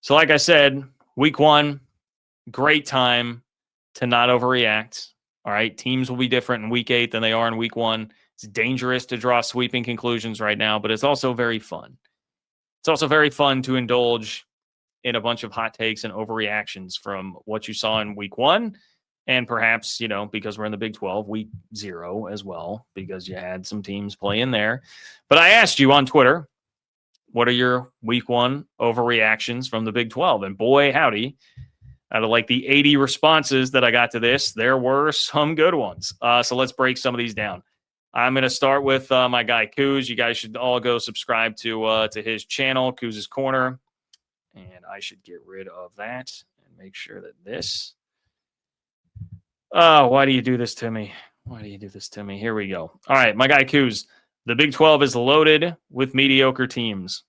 So like I said, week one, great time to not overreact. All right. Teams will be different in week 8 than they are in week 1. It's dangerous to draw sweeping conclusions right now, but it's also very fun. It's also very fun to indulge in a bunch of hot takes and overreactions from what you saw in week 1. And perhaps, because we're in the Big 12, week 0 as well, because you had some teams play in there. But I asked you on Twitter, what are your week 1 overreactions from the Big 12? And boy, howdy, out of like the 80 responses that I got to this, there were some good ones. So let's break some of these down. I'm going to start with my guy, Kuz. You guys should all go subscribe to his channel, Kuz's Corner. And I should get rid of that and make sure that this. Oh, why do you do this to me? Why do you do this to me? Here we go. All right, my guy, Kuz. The Big 12 is loaded with mediocre teams.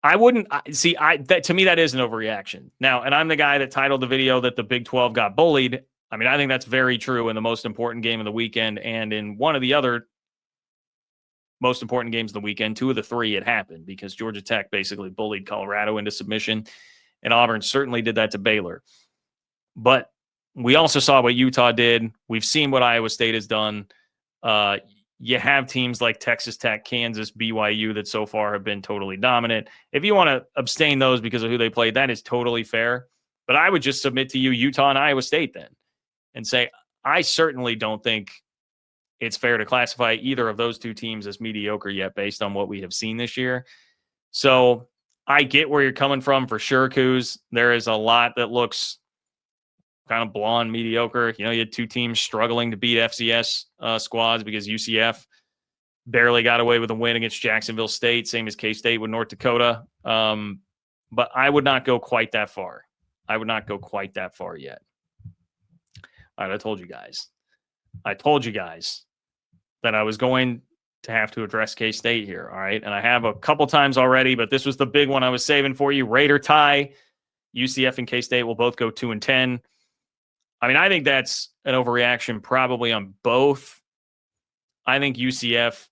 I wouldn't see. To me, that is an overreaction. Now, and I'm the guy that titled the video that the Big 12 got bullied. I mean, I think that's very true in the most important game of the weekend, and in one of the other most important games of the weekend, 2 of the 3, it happened because Georgia Tech basically bullied Colorado into submission, and Auburn certainly did that to Baylor. But we also saw what Utah did. We've seen what Iowa State has done. You have teams like Texas Tech, Kansas, BYU that so far have been totally dominant. If you want to abstain those because of who they played, that is totally fair. But I would just submit to you Utah and Iowa State then and say, I certainly don't think it's fair to classify either of those 2 teams as mediocre yet based on what we have seen this year. So I get where you're coming from for sure, Kuz. There is a lot that looks kind of blonde mediocre. You had 2 teams struggling to beat FCS squads because UCF barely got away with a win against Jacksonville State, same as K-State with North Dakota. But I would not go quite that far. I would not go quite that far yet. All right, I told you guys that I was going to have to address K-State here, all right? And I have a couple times already, but this was the big one I was saving for you. Raider tie. UCF and K-State will both go 2-10. I mean, I think that's an overreaction probably on both. I think UCF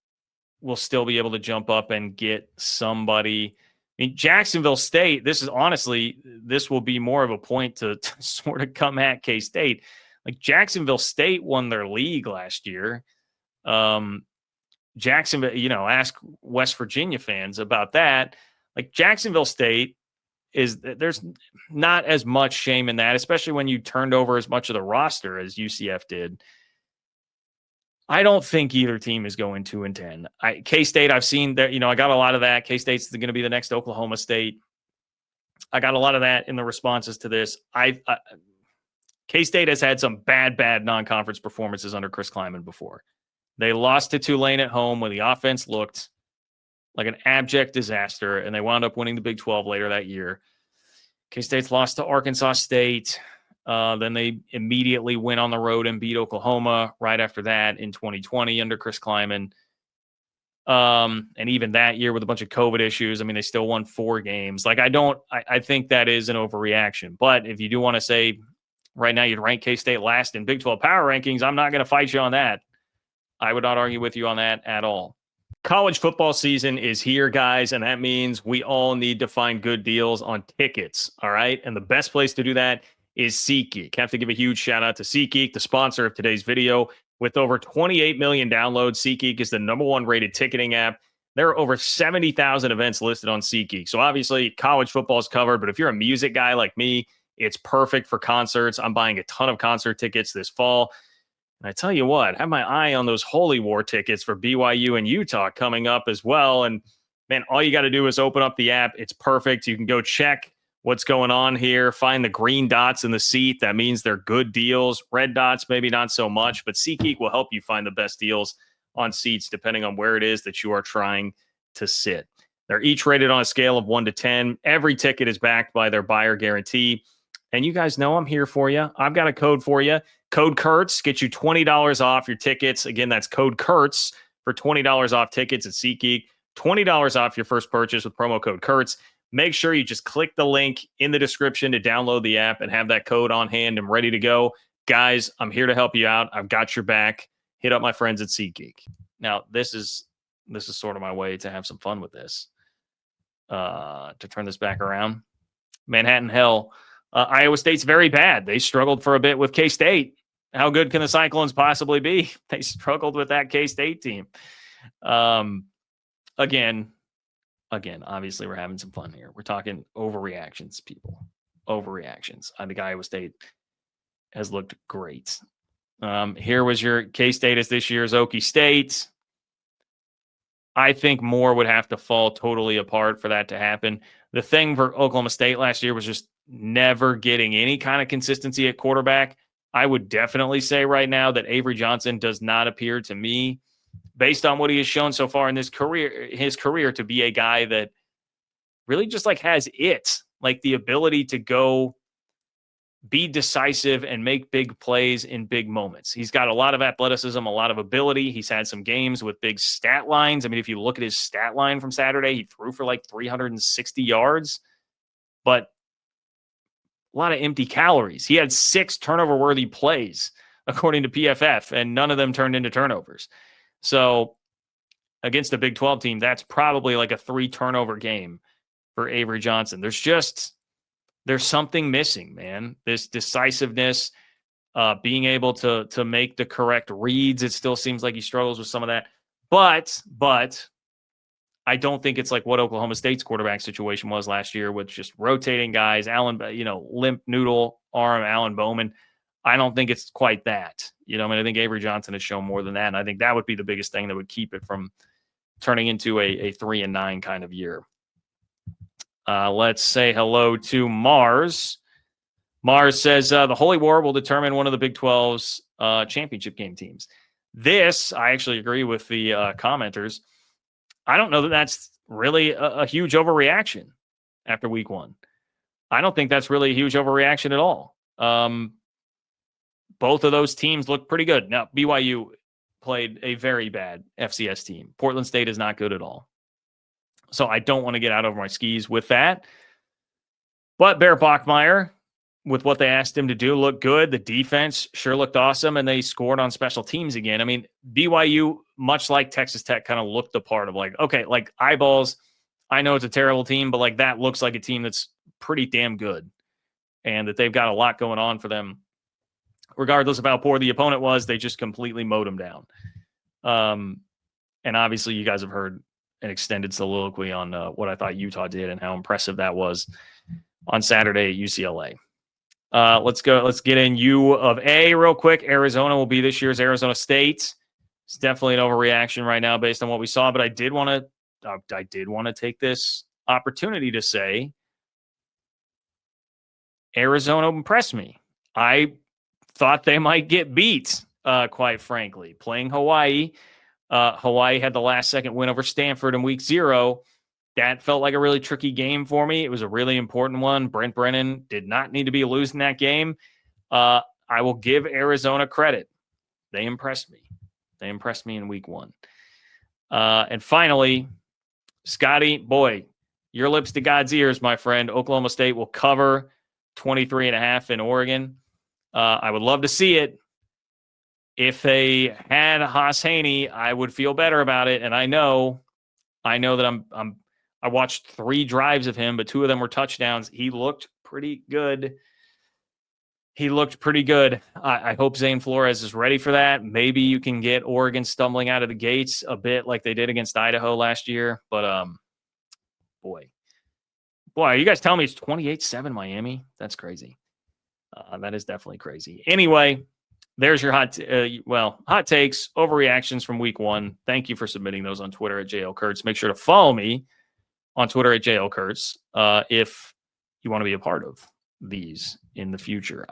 will still be able to jump up and get somebody. I mean, Jacksonville State, this will be more of a point to sort of come at K-State. Like Jacksonville State won their league last year. Jacksonville, ask West Virginia fans about that. Like Jacksonville State there's not as much shame in that, especially when you turned over as much of the roster as UCF did. I don't think either team is going 2-10. K-State, I've seen that, I got a lot of that. K-State's going to be the next Oklahoma State. I got a lot of that in the responses to this. K-State has had some bad non-conference performances under Chris Kleiman before. They lost to Tulane at home when the offense looked like an abject disaster, and they wound up winning the Big 12 later that year. K-State's lost to Arkansas State. Then they immediately went on the road and beat Oklahoma right after that in 2020 under Chris Kleiman. And even that year with a bunch of COVID issues, I mean, they still won 4 games. Like, I think that is an overreaction. But if you do want to say right now you'd rank K-State last in Big 12 power rankings, I'm not going to fight you on that. I would not argue with you on that at all. College football season is here, guys, and that means we all need to find good deals on tickets, all right? And the best place to do that is SeatGeek. I have to give a huge shout out to SeatGeek, the sponsor of today's video. With over 28 million downloads, SeatGeek is the #1 rated ticketing app. There are over 70,000 events listed on SeatGeek. So obviously, college football is covered, but if you're a music guy like me, it's perfect for concerts. I'm buying a ton of concert tickets this fall. And I tell you what, I have my eye on those Holy War tickets for BYU and Utah coming up as well. And man, all you got to do is open up the app. It's perfect. You can go check what's going on here, find the green dots in the seat. That means they're good deals. Red dots, maybe not so much, but SeatGeek will help you find the best deals on seats depending on where it is that you are trying to sit. They're each rated on a scale of 1 to 10. Every ticket is backed by their buyer guarantee. And you guys know I'm here for you. I've got a code for you. Code Kurtz gets you $20 off your tickets. Again, that's code Kurtz for $20 off tickets at SeatGeek. $20 off your first purchase with promo code Kurtz. Make sure you just click the link in the description to download the app and have that code on hand and ready to go. Guys, I'm here to help you out. I've got your back. Hit up my friends at SeatGeek. Now, this is sort of my way to have some fun with this. to turn this back around. Manhattan hell. Iowa State's very bad. They struggled for a bit with K-State. How good can the Cyclones possibly be? They struggled with that K-State team. Again, obviously we're having some fun here. We're talking overreactions, people. Overreactions. I think Iowa State has looked great. Here was your K-State as this year's Okie State. I think more would have to fall totally apart for that to happen. The thing for Oklahoma State last year was just never getting any kind of consistency at quarterback. I would definitely say right now that Avery Johnson does not appear to me, based on what he has shown so far in his career, to be a guy that really just like has it, like the ability to go be decisive and make big plays in big moments. He's got a lot of athleticism, a lot of ability. He's had some games with big stat lines. I mean, if you look at his stat line from Saturday, he threw for like 360 yards, but a lot of empty calories. He had 6 turnover-worthy plays, according to PFF, and none of them turned into turnovers. So against a Big 12 team, that's probably like a 3-turnover game for Avery Johnson. There's something missing, man. This decisiveness, being able to make the correct reads. It still seems like he struggles with some of that. But I don't think it's like what Oklahoma State's quarterback situation was last year with just rotating guys. Limp noodle arm, Alan Bowman. I don't think it's quite that. I think Avery Johnson has shown more than that. And I think that would be the biggest thing that would keep it from turning into a 3-9 kind of year. Let's say hello to Mars. Mars says the Holy War will determine one of the Big 12's championship game teams. This, I actually agree with the commenters. I don't know that that's really a huge overreaction after week 1. I don't think that's really a huge overreaction at all. Both of those teams look pretty good. Now, BYU played a very bad FCS team. Portland State is not good at all. So I don't want to get out over my skis with that. But Bear Bachmeier, with what they asked him to do, looked good. The defense sure looked awesome, and they scored on special teams again. I mean, BYU, much like Texas Tech, kind of looked the part of like, okay, like eyeballs, I know it's a terrible team, but like that looks like a team that's pretty damn good and that they've got a lot going on for them. Regardless of how poor the opponent was, they just completely mowed them down. And obviously you guys have heard an extended soliloquy on what I thought Utah did and how impressive that was on Saturday at UCLA. Let's get in U of A real quick. Arizona will be this year's Arizona State. It's definitely an overreaction right now based on what we saw, but I did want to take this opportunity to say Arizona impressed me. I thought they might get beat, quite frankly. Playing Hawaii. Hawaii had the last-second win over Stanford in week 0. That felt like a really tricky game for me. It was a really important one. Brent Brennan did not need to be losing that game. I will give Arizona credit. They impressed me. They impressed me in week 1. And finally, Scotty, boy, your lips to God's ears, my friend. Oklahoma State will cover 23.5 in Oregon. I would love to see it. If they had Haas Haney, I would feel better about it. And I know that I watched 3 drives of him, but 2 of them were touchdowns. He looked pretty good. I hope Zane Flores is ready for that. Maybe you can get Oregon stumbling out of the gates a bit like they did against Idaho last year. But boy, are you guys telling me it's 28-7 Miami? That's crazy. That is definitely crazy. Anyway, there's your hot takes, overreactions from week 1. Thank you for submitting those on Twitter at JL Kurtz. Make sure to follow me on Twitter at JL Kurtz if you want to be a part of these in the future.